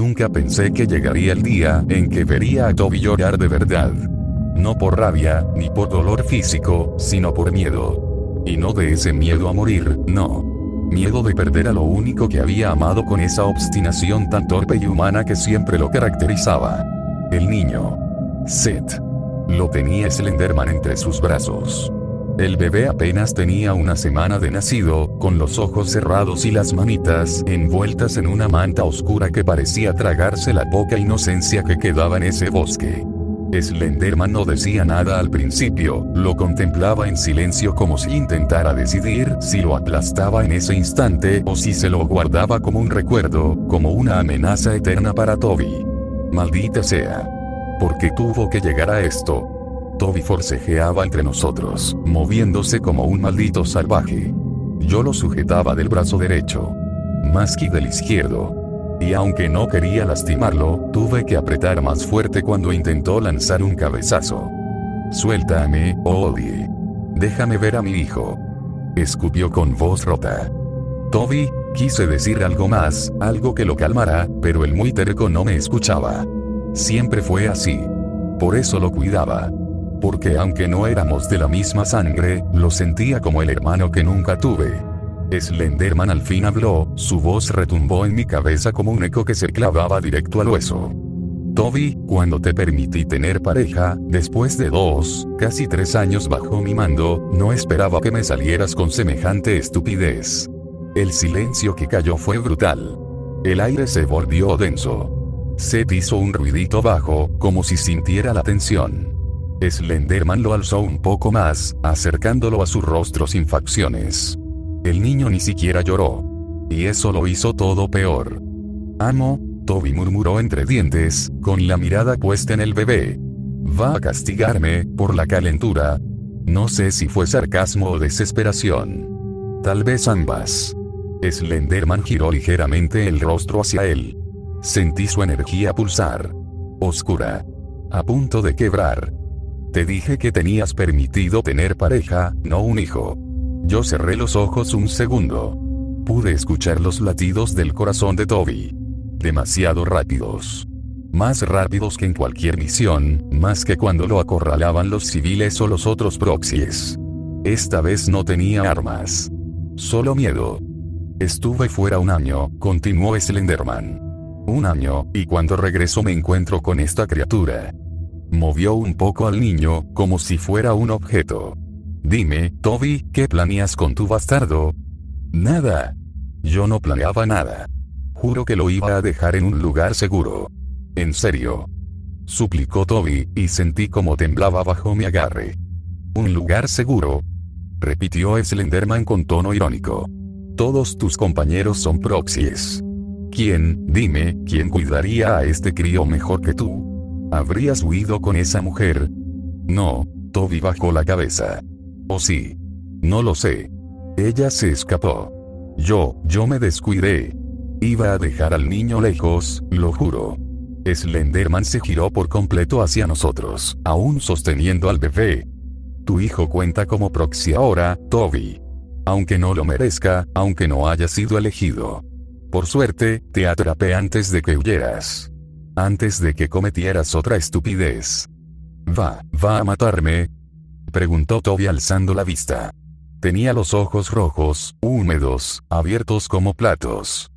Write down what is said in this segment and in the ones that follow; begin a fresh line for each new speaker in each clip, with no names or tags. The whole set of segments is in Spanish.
Nunca pensé que llegaría el día en que vería a Toby llorar de verdad. No por rabia, ni por dolor físico, sino por miedo. Y no de ese miedo a morir, no. Miedo de perder a lo único que había amado con esa obstinación tan torpe y humana que siempre lo caracterizaba. El niño. Seth. Lo tenía Slenderman entre sus brazos. El bebé apenas tenía una semana de nacido, con los ojos cerrados y las manitas envueltas en una manta oscura que parecía tragarse la poca inocencia que quedaba en ese bosque. Slenderman no decía nada al principio, lo contemplaba en silencio como si intentara decidir si lo aplastaba en ese instante o si se lo guardaba como un recuerdo, como una amenaza eterna para Toby. Maldita sea. ¿Por qué tuvo que llegar a esto? Toby forcejeaba entre nosotros, moviéndose como un maldito salvaje. Yo lo sujetaba del brazo derecho, Masky del izquierdo. Y aunque no quería lastimarlo, tuve que apretar más fuerte cuando intentó lanzar un cabezazo. «Suéltame, Odie. Déjame ver a mi hijo», escupió con voz rota. Toby, quise decir algo más, algo que lo calmara, pero el muy terco no me escuchaba. Siempre fue así. Por eso lo cuidaba. Porque aunque no éramos de la misma sangre, lo sentía como el hermano que nunca tuve. Slenderman al fin habló, su voz retumbó en mi cabeza como un eco que se clavaba directo al hueso. Toby, cuando te permití tener pareja, después de 2, casi 3 años bajo mi mando, no esperaba que me salieras con semejante estupidez. El silencio que cayó fue brutal. El aire se volvió denso. Seth hizo un ruidito bajo, como si sintiera la tensión. Slenderman lo alzó un poco más, acercándolo a su rostro sin facciones. El niño ni siquiera lloró. Y eso lo hizo todo peor. «Amo», Toby murmuró entre dientes, con la mirada puesta en el bebé. «Va a castigarme, por la calentura». No sé si fue sarcasmo o desesperación. Tal vez ambas. Slenderman giró ligeramente el rostro hacia él. Sentí su energía pulsar. Oscura. A punto de quebrar. «Te dije que tenías permitido tener pareja, no un hijo». Yo cerré los ojos un segundo. Pude escuchar los latidos del corazón de Toby. Demasiado rápidos. Más rápidos que en cualquier misión, más que cuando lo acorralaban los civiles o los otros proxies. Esta vez no tenía armas. Solo miedo. Estuve fuera 1 año, continuó Slenderman. 1 año, y cuando regreso me encuentro con esta criatura. Movió un poco al niño, como si fuera un objeto. «Dime, Toby, ¿qué planeas con tu bastardo?» «Nada. Yo no planeaba nada. Juro que lo iba a dejar en un lugar seguro». «¿En serio?», suplicó Toby, y sentí como temblaba bajo mi agarre. «¿Un lugar seguro?», repitió Slenderman con tono irónico. «Todos tus compañeros son proxies. Dime, ¿quién cuidaría a este crío mejor que tú? ¿Habrías huido con esa mujer?» «No», Toby bajó la cabeza. «¿O sí? No lo sé. Ella se escapó. Yo me descuidé. Iba a dejar al niño lejos, lo juro». Slenderman se giró por completo hacia nosotros, aún sosteniendo al bebé. «Tu hijo cuenta como proxy ahora, Toby. Aunque no lo merezca, aunque no haya sido elegido. Por suerte, te atrapé antes de que huyeras. Antes de que cometieras otra estupidez». ¿Va a matarme?», preguntó Toby alzando la vista. Tenía los ojos rojos, húmedos, abiertos como platos.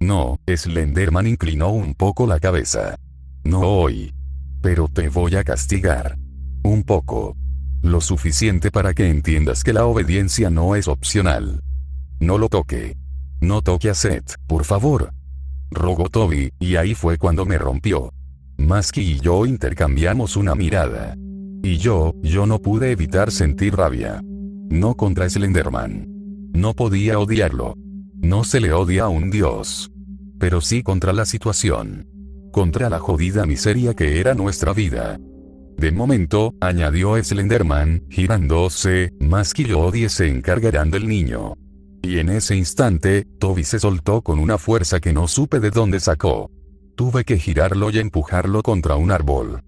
«No», Slenderman inclinó un poco la cabeza. «No hoy. Pero te voy a castigar. Un poco. Lo suficiente para que entiendas que la obediencia no es opcional. No lo toque. No toque a Seth, por favor», rogó Toby, y ahí fue cuando me rompió. Masky y yo intercambiamos una mirada. Y yo no pude evitar sentir rabia. No contra Slenderman. No podía odiarlo. No se le odia a un dios. Pero sí contra la situación. Contra la jodida miseria que era nuestra vida. De momento, añadió Slenderman, girándose, Masky y Odie se encargarán del niño. Y en ese instante, Toby se soltó con una fuerza que no supe de dónde sacó. Tuve que girarlo y empujarlo contra un árbol.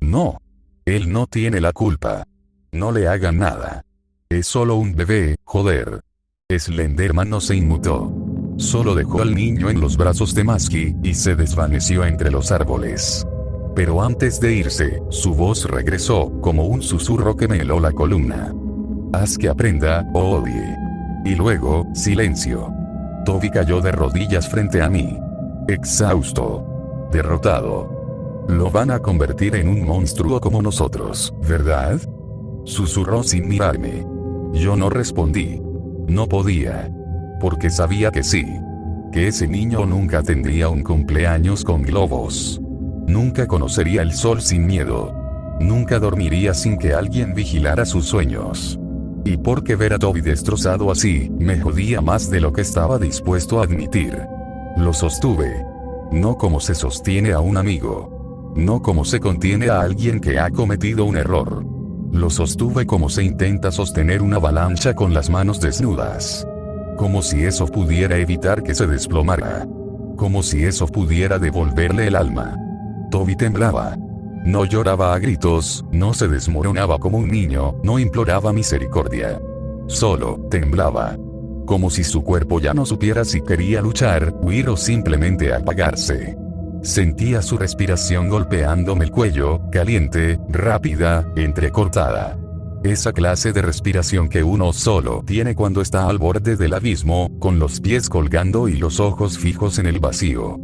«No. Él no tiene la culpa. No le hagan nada. Es solo un bebé, joder». Slenderman no se inmutó. Solo dejó al niño en los brazos de Masky, y se desvaneció entre los árboles. Pero antes de irse, su voz regresó, como un susurro que me heló la columna. Haz que aprenda, o odie. Y luego, silencio. Toby cayó de rodillas frente a mí. Exhausto. Derrotado. Lo van a convertir en un monstruo como nosotros, ¿verdad? Susurró sin mirarme. Yo no respondí. No podía. Porque sabía que sí. Que ese niño nunca tendría un cumpleaños con globos. Nunca conocería el sol sin miedo. Nunca dormiría sin que alguien vigilara sus sueños. Y porque ver a Toby destrozado así, me jodía más de lo que estaba dispuesto a admitir. Lo sostuve. No como se sostiene a un amigo. No como se contiene a alguien que ha cometido un error. Lo sostuve como se intenta sostener una avalancha con las manos desnudas. Como si eso pudiera evitar que se desplomara. Como si eso pudiera devolverle el alma. Toby temblaba. No lloraba a gritos, no se desmoronaba como un niño, no imploraba misericordia. Solo temblaba. Como si su cuerpo ya no supiera si quería luchar, huir o simplemente apagarse. Sentía su respiración golpeándome el cuello, caliente, rápida, entrecortada. Esa clase de respiración que uno solo tiene cuando está al borde del abismo, con los pies colgando y los ojos fijos en el vacío.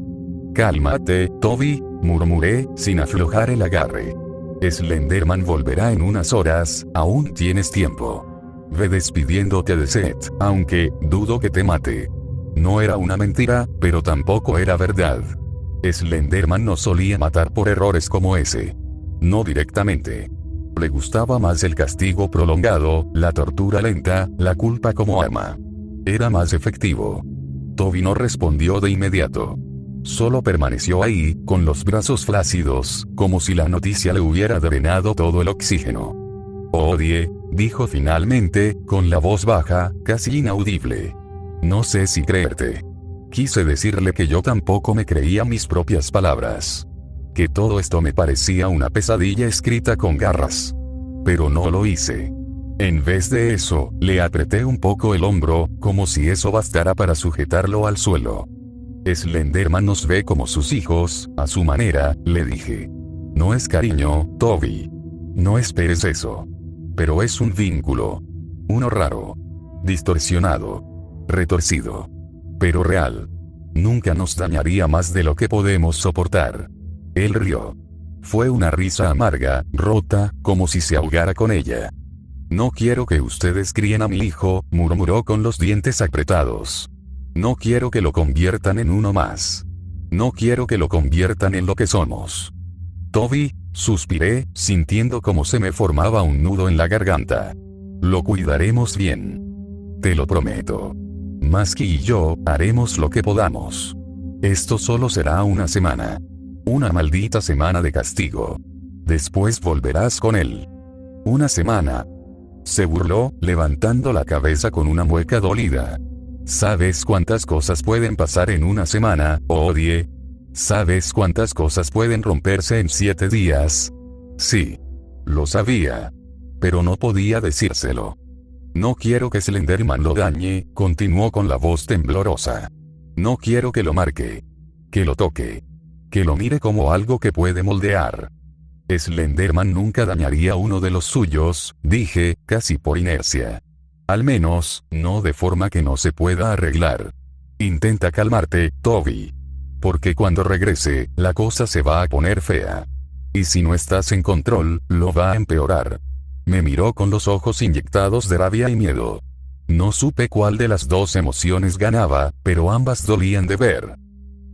Cálmate, Toby, murmuré, sin aflojar el agarre. Slenderman volverá en unas horas, aún tienes tiempo. Ve despidiéndote de Seth, aunque dudo que te mate. No era una mentira, pero tampoco era verdad. Slenderman no solía matar por errores como ese. No directamente. Le gustaba más el castigo prolongado, la tortura lenta, la culpa como arma. Era más efectivo. Toby no respondió de inmediato. Solo permaneció ahí, con los brazos flácidos, como si la noticia le hubiera drenado todo el oxígeno. Odie, dijo finalmente, con la voz baja, casi inaudible. No sé si creerte. Quise decirle que yo tampoco me creía mis propias palabras. Que todo esto me parecía una pesadilla escrita con garras. Pero no lo hice. En vez de eso, le apreté un poco el hombro, como si eso bastara para sujetarlo al suelo. Slenderman nos ve como sus hijos, a su manera, le dije. No es cariño, Toby. No esperes eso. Pero es un vínculo. Uno raro. Distorsionado. Retorcido. Pero real. Nunca nos dañaría más de lo que podemos soportar. Él rió. Fue una risa amarga, rota, como si se ahogara con ella. No quiero que ustedes críen a mi hijo, murmuró con los dientes apretados. No quiero que lo conviertan en uno más. No quiero que lo conviertan en lo que somos. Toby, suspiré, sintiendo como se me formaba un nudo en la garganta. Lo cuidaremos bien. Te lo prometo. Masky y yo, haremos lo que podamos. Esto solo será una semana. Una maldita semana de castigo. Después volverás con él. Una semana. Se burló, levantando la cabeza con una mueca dolida. ¿Sabes cuántas cosas pueden pasar en una semana, Odie? ¿Sabes cuántas cosas pueden romperse en 7 días? Sí. Lo sabía. Pero no podía decírselo. No quiero que Slenderman lo dañe, continuó con la voz temblorosa. No quiero que lo marque. Que lo toque. Que lo mire como algo que puede moldear. Slenderman nunca dañaría a uno de los suyos, dije, casi por inercia. Al menos, no de forma que no se pueda arreglar. Intenta calmarte, Toby. Porque cuando regrese, la cosa se va a poner fea. Y si no estás en control, lo va a empeorar. Me miró con los ojos inyectados de rabia y miedo. No supe cuál de las dos emociones ganaba, pero ambas dolían de ver.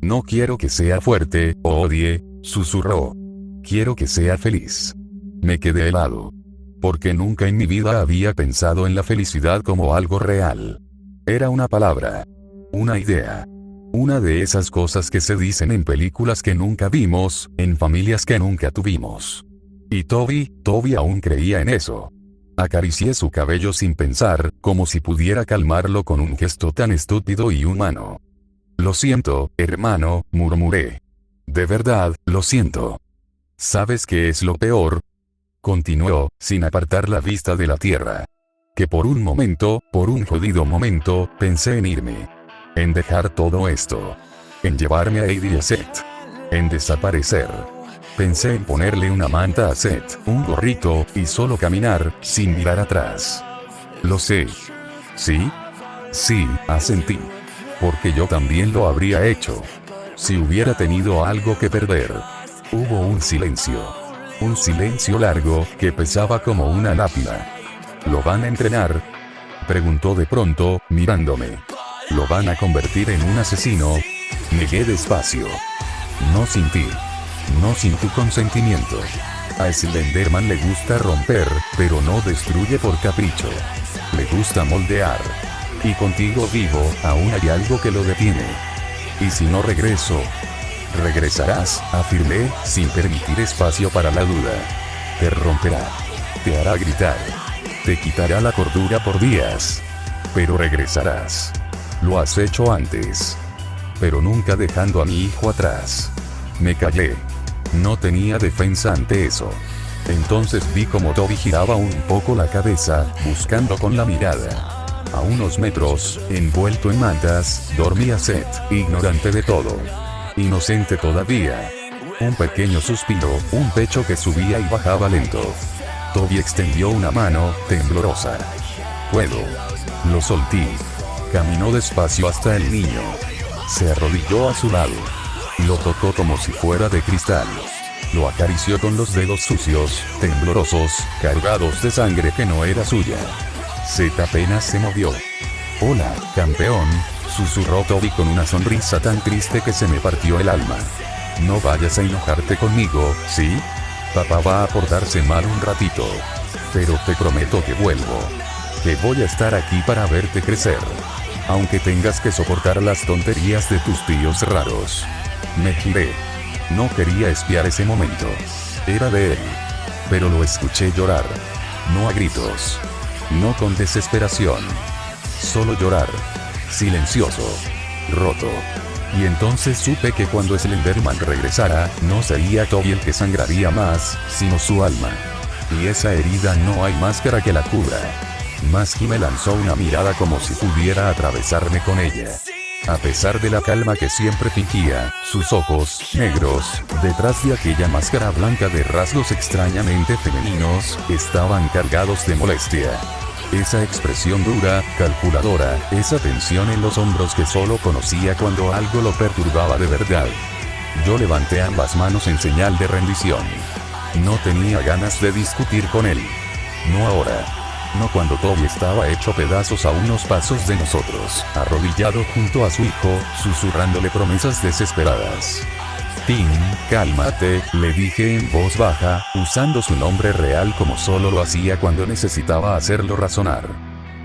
No quiero que sea fuerte, Odie, susurró. Quiero que sea feliz. Me quedé helado. Porque nunca en mi vida había pensado en la felicidad como algo real. Era una palabra. Una idea. Una de esas cosas que se dicen en películas que nunca vimos, en familias que nunca tuvimos. Y Toby aún creía en eso. Acaricié su cabello sin pensar, como si pudiera calmarlo con un gesto tan estúpido y humano. Lo siento, hermano, murmuré. De verdad, lo siento. ¿Sabes qué es lo peor? Continuó, sin apartar la vista de la tierra. Que por un momento, por un jodido momento, pensé en irme. En dejar todo esto. En llevarme a Eddie y a Seth. En desaparecer. Pensé en ponerle una manta a Seth, un gorrito, y solo caminar, sin mirar atrás. Lo sé. ¿Sí? Sí, asentí. Porque yo también lo habría hecho. Si hubiera tenido algo que perder. Hubo un silencio. Un silencio largo, que pesaba como una lápida. ¿Lo van a entrenar?, preguntó de pronto, mirándome. ¿Lo van a convertir en un asesino? Negué despacio. No sin ti. No sin tu consentimiento. A Slenderman le gusta romper, pero no destruye por capricho. Le gusta moldear. Y contigo vivo, aún hay algo que lo detiene. Y si no regreso, regresarás, afirmé, sin permitir espacio para la duda. Te romperá. Te hará gritar. Te quitará la cordura por días. Pero regresarás. Lo has hecho antes. Pero nunca dejando a mi hijo atrás. Me callé. No tenía defensa ante eso. Entonces vi como Toby giraba un poco la cabeza, buscando con la mirada. A unos metros, envuelto en mantas, dormía Seth, ignorante de todo. Inocente todavía. Un pequeño suspiro, un pecho que subía y bajaba lento. Toby extendió una mano, temblorosa. Puedo. Lo solté. Caminó despacio hasta el niño. Se arrodilló a su lado. Lo tocó como si fuera de cristal. Lo acarició con los dedos sucios, temblorosos, cargados de sangre que no era suya. Seth apenas se movió. Hola, campeón, susurró Toby con una sonrisa tan triste que se me partió el alma. No vayas a enojarte conmigo, ¿sí? Papá va a portarse mal un ratito. Pero te prometo que vuelvo. Que voy a estar aquí para verte crecer. Aunque tengas que soportar las tonterías de tus tíos raros. Me giré. No quería espiar ese momento. Era de él. Pero lo escuché llorar. No a gritos. No con desesperación. Solo llorar. Silencioso. Roto. Y entonces supe que cuando Slenderman regresara, no sería Toby el que sangraría más, sino su alma. Y esa herida no hay máscara que la cubra. Masky me lanzó una mirada como si pudiera atravesarme con ella. A pesar de la calma que siempre fingía, sus ojos, negros, detrás de aquella máscara blanca de rasgos extrañamente femeninos, estaban cargados de molestia. Esa expresión dura, calculadora, esa tensión en los hombros que solo conocía cuando algo lo perturbaba de verdad. Yo levanté ambas manos en señal de rendición. No tenía ganas de discutir con él. No ahora. No cuando Toby estaba hecho pedazos a unos pasos de nosotros, arrodillado junto a su hijo, susurrándole promesas desesperadas. Tim, cálmate, le dije en voz baja, usando su nombre real como solo lo hacía cuando necesitaba hacerlo razonar.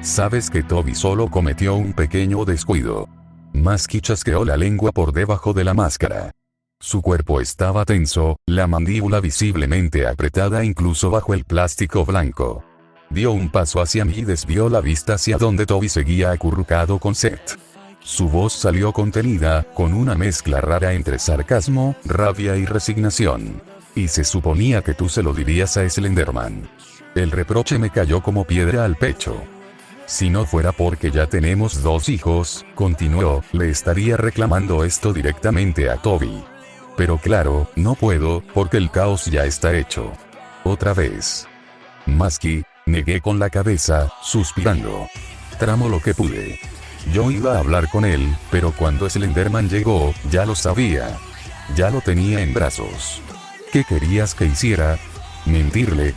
Sabes que Toby solo cometió un pequeño descuido. Masky chasqueó la lengua por debajo de la máscara. Su cuerpo estaba tenso, la mandíbula visiblemente apretada incluso bajo el plástico blanco. Dio un paso hacia mí y desvió la vista hacia donde Toby seguía acurrucado con Seth. Su voz salió contenida, con una mezcla rara entre sarcasmo, rabia y resignación. Y se suponía que tú se lo dirías a Slenderman. El reproche me cayó como piedra al pecho. Si no fuera porque ya tenemos 2 hijos, continuó, le estaría reclamando esto directamente a Toby. Pero claro, no puedo, porque el caos ya está hecho. Otra vez. Masky, negué con la cabeza, suspirando. Tramo lo que pude. Yo iba a hablar con él, pero cuando Slenderman llegó, ya lo sabía. Ya lo tenía en brazos. ¿Qué querías que hiciera? ¿Mentirle?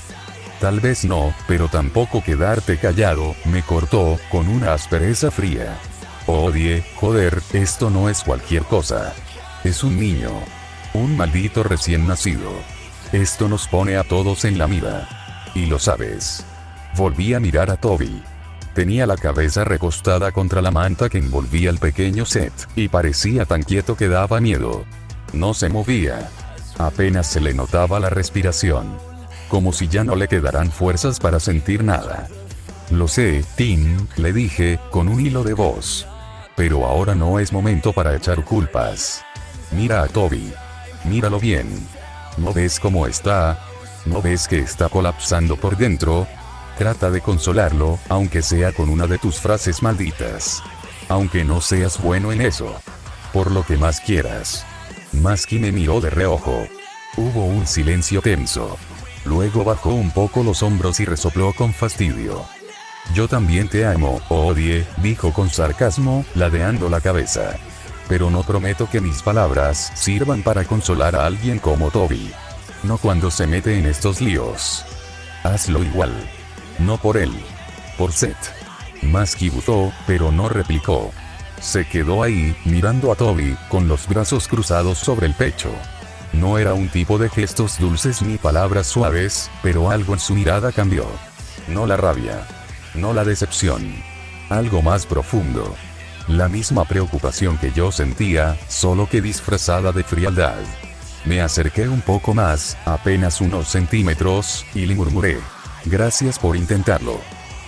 Tal vez no, pero tampoco quedarte callado, me cortó, con una aspereza fría. Odie, joder, esto no es cualquier cosa. Es un niño. Un maldito recién nacido. Esto nos pone a todos en la mira. Y lo sabes. Volví a mirar a Toby. Tenía la cabeza recostada contra la manta que envolvía al pequeño Seth, y parecía tan quieto que daba miedo. No se movía. Apenas se le notaba la respiración. Como si ya no le quedaran fuerzas para sentir nada. Lo sé, Tim, le dije, con un hilo de voz. Pero ahora no es momento para echar culpas. Mira a Toby. Míralo bien. ¿No ves cómo está? ¿No ves que está colapsando por dentro? Trata de consolarlo, aunque sea con una de tus frases malditas. aunque no seas bueno en eso. Por lo que más quieras. Masky me miró de reojo. Hubo un silencio tenso. Luego bajó un poco los hombros y resopló con fastidio. Yo también te amo, Odie, dijo con sarcasmo, ladeando la cabeza. Pero no prometo que mis palabras sirvan para consolar a alguien como Toby. No cuando se mete en estos líos. Hazlo igual. No por él. Por Seth. Masky buzó, pero no replicó. Se quedó ahí, mirando a Toby, con los brazos cruzados sobre el pecho. No era un tipo de gestos dulces ni palabras suaves, pero algo en su mirada cambió. No la rabia. No la decepción. Algo más profundo. La misma preocupación que yo sentía, solo que disfrazada de frialdad. Me acerqué un poco más, apenas unos centímetros, y le murmuré. Gracias por intentarlo.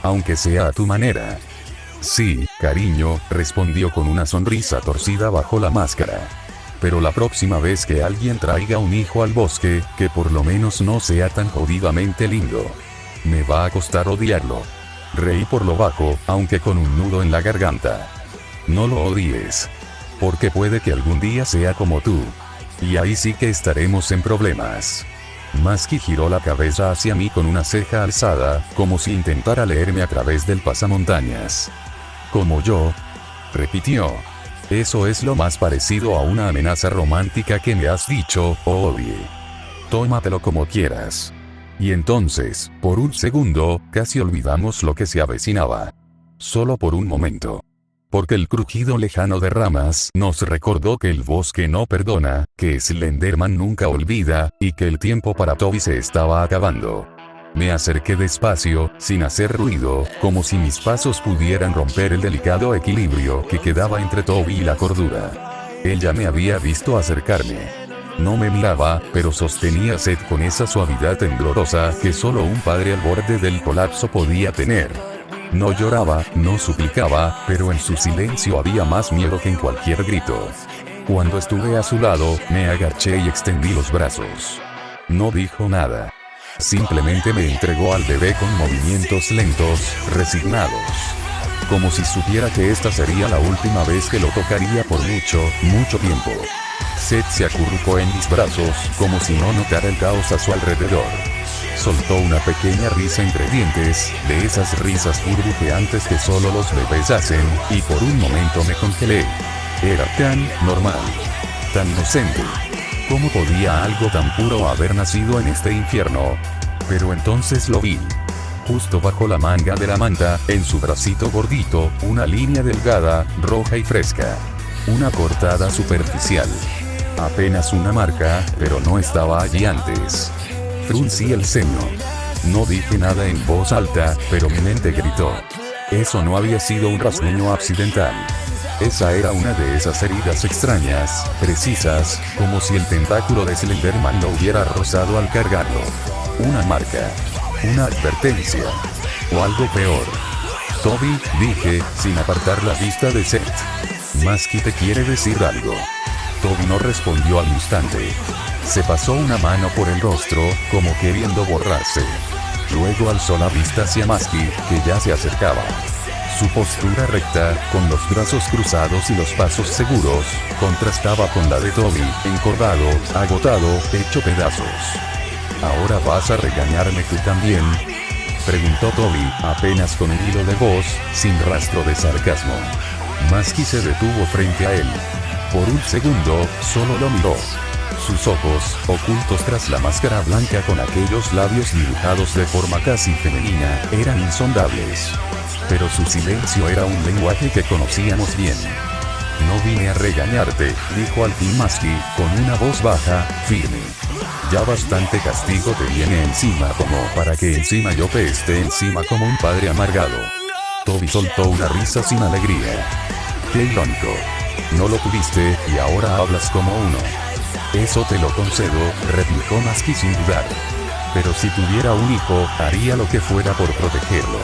Aunque sea a tu manera. Sí, cariño, respondió con una sonrisa torcida bajo la máscara. Pero la próxima vez que alguien traiga un hijo al bosque, que por lo menos no sea tan jodidamente lindo. Me va a costar odiarlo. Reí por lo bajo, aunque con un nudo en la garganta. No lo odies. Porque puede que algún día sea como tú. Y ahí sí que estaremos en problemas. Masky giró la cabeza hacia mí con una ceja alzada, como si intentara leerme a través del pasamontañas. ¿Como yo? Repitió. Eso es lo más parecido a una amenaza romántica que me has dicho, Odie. Tómatelo como quieras. Y entonces, por un segundo, casi olvidamos lo que se avecinaba. Solo por un momento. Porque el crujido lejano de ramas nos recordó que el bosque no perdona, que Slenderman nunca olvida, y que el tiempo para Toby se estaba acabando. Me acerqué despacio, sin hacer ruido, como si mis pasos pudieran romper el delicado equilibrio que quedaba entre Toby y la cordura. Ella me había visto acercarme. No me miraba, pero sostenía a Seth con esa suavidad temblorosa que solo un padre al borde del colapso podía tener. No lloraba, no suplicaba, pero en su silencio había más miedo que en cualquier grito. Cuando estuve a su lado, me agaché y extendí los brazos. No dijo nada. Simplemente me entregó al bebé con movimientos lentos, resignados. Como si supiera que esta sería la última vez que lo tocaría por mucho, mucho tiempo. Seth se acurrucó en mis brazos, como si no notara el caos a su alrededor. Soltó una pequeña risa entre dientes, de esas risas burbujeantes que solo los bebés hacen, y por un momento me congelé. Era tan normal. Tan inocente. ¿Cómo podía algo tan puro haber nacido en este infierno? Pero entonces lo vi. Justo bajo la manga de la manta, en su bracito gordito, una línea delgada, roja y fresca. Una cortada superficial. Apenas una marca, pero no estaba allí antes. Fruncí el ceño. No dije nada en voz alta, pero mi mente gritó. Eso no había sido un rasguño accidental. Esa era una de esas heridas extrañas, precisas, como si el tentáculo de Slenderman lo hubiera rozado al cargarlo. Una marca. Una advertencia. O algo peor. Toby, dije, sin apartar la vista de Seth. Masky te quiere decir algo. Toby no respondió al instante. Se pasó una mano por el rostro, como queriendo borrarse. Luego alzó la vista hacia Masky, que ya se acercaba. Su postura recta, con los brazos cruzados y los pasos seguros, contrastaba con la de Toby, encorvado, agotado, hecho pedazos. ¿Ahora vas a regañarme tú también?, preguntó Toby, apenas con un hilo de voz, sin rastro de sarcasmo. Masky se detuvo frente a él. Por un segundo, solo lo miró. Sus ojos, ocultos tras la máscara blanca con aquellos labios dibujados de forma casi femenina, eran insondables. Pero su silencio era un lenguaje que conocíamos bien. No vine a regañarte, dijo al fin Masky, con una voz baja, firme. Ya bastante castigo te viene encima como para que encima yo te esté encima como un padre amargado. Toby soltó una risa sin alegría. Qué irónico. No lo tuviste, y ahora hablas como uno. Eso te lo concedo, replicó Masky sin dudar. Pero si tuviera un hijo, haría lo que fuera por protegerlo.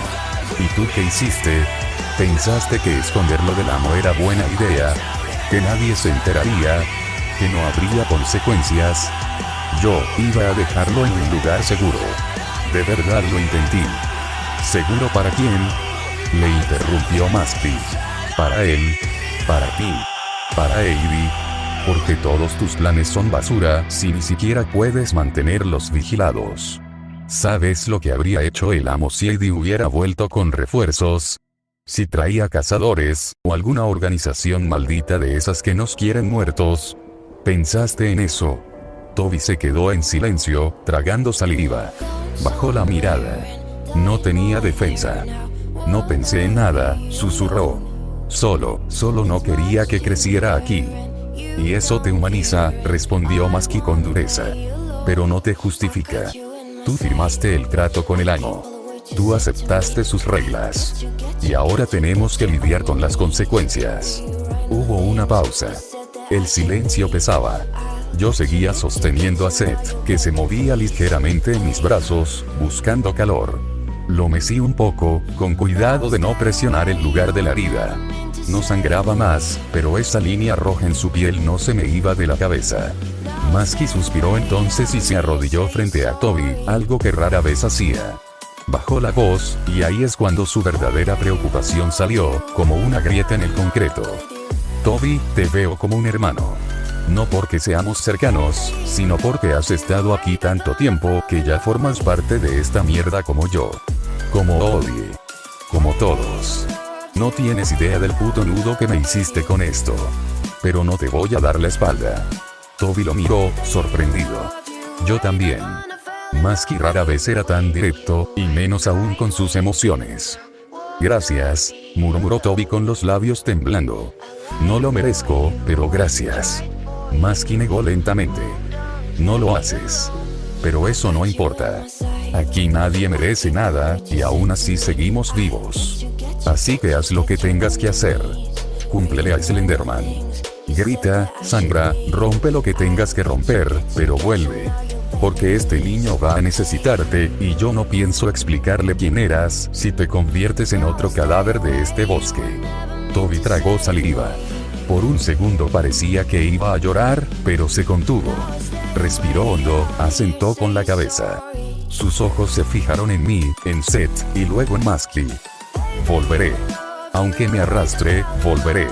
¿Y tú qué hiciste? ¿Pensaste que esconderlo del amo era buena idea? ¿Que nadie se enteraría? ¿Que no habría consecuencias? Yo iba a dejarlo en un lugar seguro. De verdad lo intenté. ¿Seguro para quién?, le interrumpió Masky. Para él. Para ti. Para Heidi. Porque todos tus planes son basura si ni siquiera puedes mantenerlos vigilados. ¿Sabes lo que habría hecho el amo si Heidi hubiera vuelto con refuerzos? Si traía cazadores, o alguna organización maldita de esas que nos quieren muertos. ¿Pensaste en eso? Toby se quedó en silencio, tragando saliva. Bajó la mirada. No tenía defensa. No pensé en nada, susurró. Solo no quería que creciera aquí. Y eso te humaniza, respondió Masky con dureza. Pero no te justifica. Tú firmaste el trato con el amo. Tú aceptaste sus reglas. Y ahora tenemos que lidiar con las consecuencias. Hubo una pausa. El silencio pesaba. Yo seguía sosteniendo a Seth, que se movía ligeramente en mis brazos, buscando calor. Lo mecí un poco, con cuidado de no presionar el lugar de la herida. No sangraba más, pero esa línea roja en su piel no se me iba de la cabeza. Masky suspiró entonces y se arrodilló frente a Toby, algo que rara vez hacía. Bajó la voz, y ahí es cuando su verdadera preocupación salió, como una grieta en el concreto. Toby, te veo como un hermano. No porque seamos cercanos, sino porque has estado aquí tanto tiempo que ya formas parte de esta mierda como yo. Como Odie. Como todos. No tienes idea del puto nudo que me hiciste con esto. Pero no te voy a dar la espalda. Toby lo miró, sorprendido. Yo también. Masky rara vez era tan directo, y menos aún con sus emociones. Gracias, murmuró Toby con los labios temblando. No lo merezco, pero gracias. Masky negó lentamente. No lo haces. Pero eso no importa. Aquí nadie merece nada, y aún así seguimos vivos. Así que haz lo que tengas que hacer. Cúmplele a Slenderman. Grita, sangra, rompe lo que tengas que romper, pero vuelve. Porque este niño va a necesitarte, y yo no pienso explicarle quién eras si te conviertes en otro cadáver de este bosque. Toby tragó saliva. Por un segundo parecía que iba a llorar, pero se contuvo. Respiró hondo, asentó con la cabeza. Sus ojos se fijaron en mí, en Seth, y luego en Masky. Volveré. Aunque me arrastre, volveré.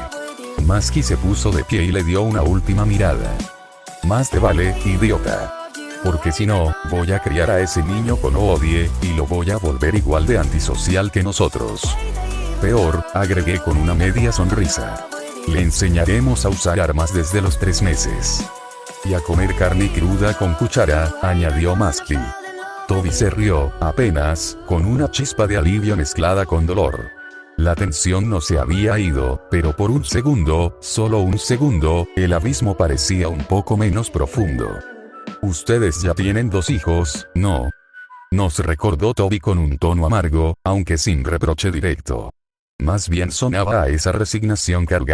Masky se puso de pie y le dio una última mirada. Más te vale, idiota. Porque si no, voy a criar a ese niño con Odie, y lo voy a volver igual de antisocial que nosotros. Peor, agregué con una media sonrisa. Le enseñaremos a usar armas desde los 3 meses. Y a comer carne cruda con cuchara, añadió Masky. Toby se rió, apenas, con una chispa de alivio mezclada con dolor. La tensión no se había ido, pero por un segundo, solo un segundo, el abismo parecía un poco menos profundo. Ustedes ya tienen 2 hijos, ¿no? Nos recordó Toby con un tono amargo, aunque sin reproche directo. Más bien sonaba a esa resignación cargada